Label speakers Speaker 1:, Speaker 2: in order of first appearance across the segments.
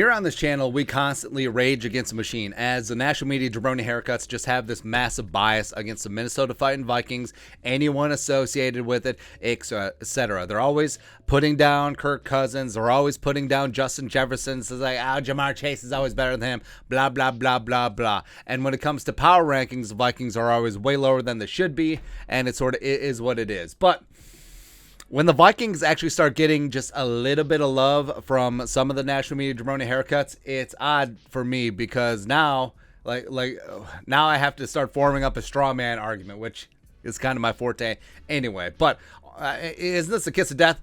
Speaker 1: Here on this channel, we constantly rage against the machine, as the national media Jabroni haircuts just have this massive bias against the Minnesota Vikings, anyone associated with it, etc. They're always putting down Kirk Cousins. They're always putting down Justin Jefferson. So it's like, Jamar Chase is always better than him, blah, blah, blah, blah, blah. And when it comes to power rankings, the Vikings are always way lower than they should be, and it sort of is what it is. But when the Vikings actually start getting just a little bit of love from some of the national media Jabroni haircuts, it's odd for me, because now, now I have to start forming up a straw man argument, which is kind of my forte anyway. But isn't this a kiss of death?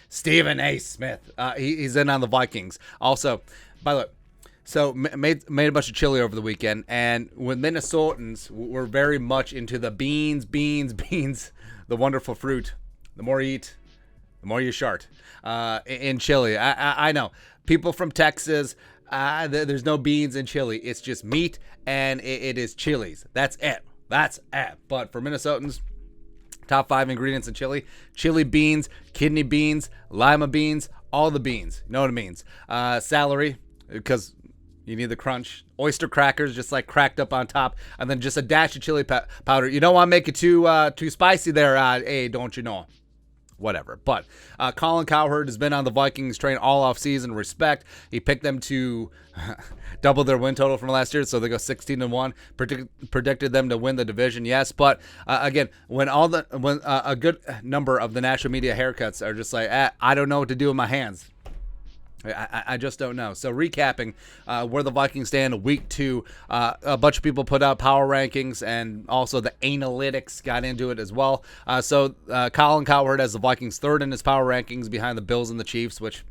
Speaker 1: Stephen A. Smith, he's in on the Vikings. Also, by the way, so made a bunch of chili over the weekend, and when Minnesotans were very much into the beans, the wonderful fruit. The more you eat, the more you shart in chili. I know. People from Texas, there's no beans in chili. It's just meat, and it is chilies. That's it. But for Minnesotans, top 5 ingredients in chili: chili beans, kidney beans, lima beans, all the beans. You know what it means. Celery, because you need the crunch. Oyster crackers, just like cracked up on top, and then just a dash of chili powder. You don't want to make it too spicy there, hey, don't you know? Whatever. But Colin Cowherd has been on the Vikings train all off season. Respect. He picked them to double their win total from last year, so they go 16-1. Predicted them to win the division. Yes, but again, when a good number of the national media haircuts are just like, I don't know what to do with my hands. I just don't know. So recapping where the Vikings stand week 2, a bunch of people put out power rankings, and also the analytics got into it as well. So Colin Cowherd has the Vikings 3rd in his power rankings, behind the Bills and the Chiefs, which,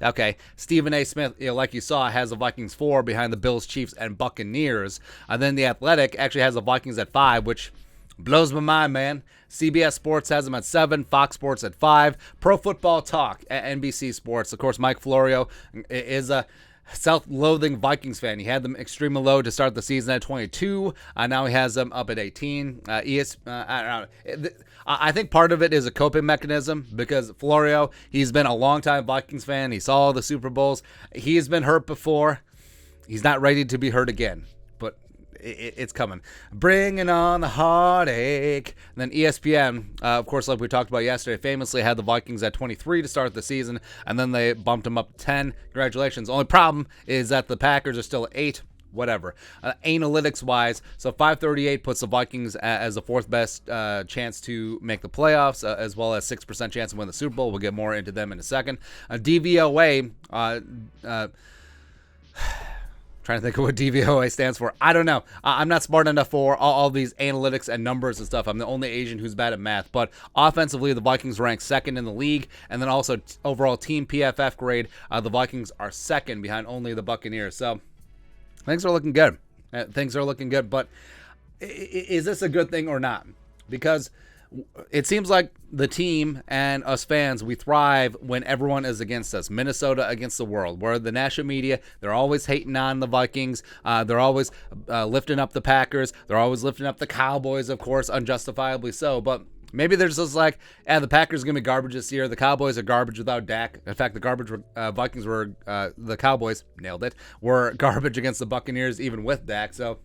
Speaker 1: okay. Stephen A. Smith, like you saw, has the Vikings 4 behind the Bills, Chiefs, and Buccaneers. And then the Athletic actually has the Vikings at 5, which blows my mind, man. CBS Sports has them at 7, Fox Sports at 5, Pro Football Talk at NBC Sports. Of course, Mike Florio is a self-loathing Vikings fan. He had them extremely low to start the season at 22. Now he has them up at 18. I don't know. I think part of it is a coping mechanism, because Florio, he's been a long-time Vikings fan. He saw all the Super Bowls. He has been hurt before. He's not ready to be hurt again. But it's coming. Bringing on the heartache. And then ESPN, of course, like we talked about yesterday, famously had the Vikings at 23 to start the season, and then they bumped them up to 10. Congratulations. Only problem is that the Packers are still at 8. Whatever. Analytics-wise, so 538 puts the Vikings as the 4th best chance to make the playoffs, as well as 6% chance to win the Super Bowl. We'll get more into them in a second. DVOA, trying to think of what DVOA stands for. I don't know. I'm not smart enough for all these analytics and numbers and stuff. I'm the only Asian who's bad at math. But offensively, the Vikings rank 2nd in the league. And then also overall team PFF grade, the Vikings are 2nd behind only the Buccaneers. So things are looking good. But is this a good thing or not? Because it seems like the team and us fans, we thrive when everyone is against us. Minnesota against the world, where the national media, they're always hating on the Vikings. They're always lifting up the Packers. They're always lifting up the Cowboys, of course, unjustifiably so. But maybe they're just like, the Packers are going to be garbage this year. The Cowboys are garbage without Dak. In fact, the garbage Vikings were, the Cowboys, nailed it, were garbage against the Buccaneers even with Dak. So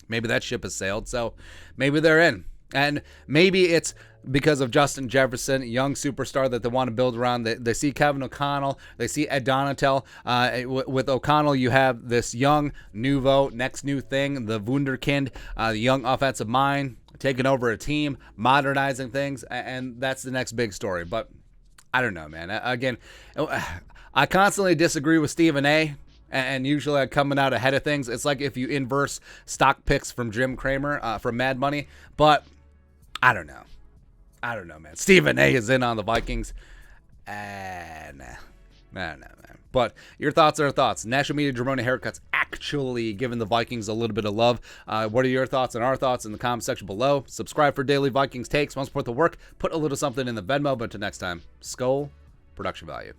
Speaker 1: maybe that ship has sailed. So maybe they're in. And maybe it's because of Justin Jefferson, young superstar that they want to build around. They see Kevin O'Connell. They see Ed Donatel. With O'Connell, you have this young, nouveau, next new thing, the Wunderkind, the young offensive mind, taking over a team, modernizing things, and that's the next big story. But I don't know, man. Again, I constantly disagree with Stephen A., and usually I'm coming out ahead of things. It's like if you inverse stock picks from Jim Cramer from Mad Money. But I don't know, man. Stephen A. is in on the Vikings. Nah, man. But your thoughts are thoughts. National media Jabroni haircuts actually giving the Vikings a little bit of love. What are your thoughts and our thoughts in the comment section below? Subscribe for daily Vikings takes. Want to support the work? Put a little something in the Venmo. But until next time, Skull Production Value.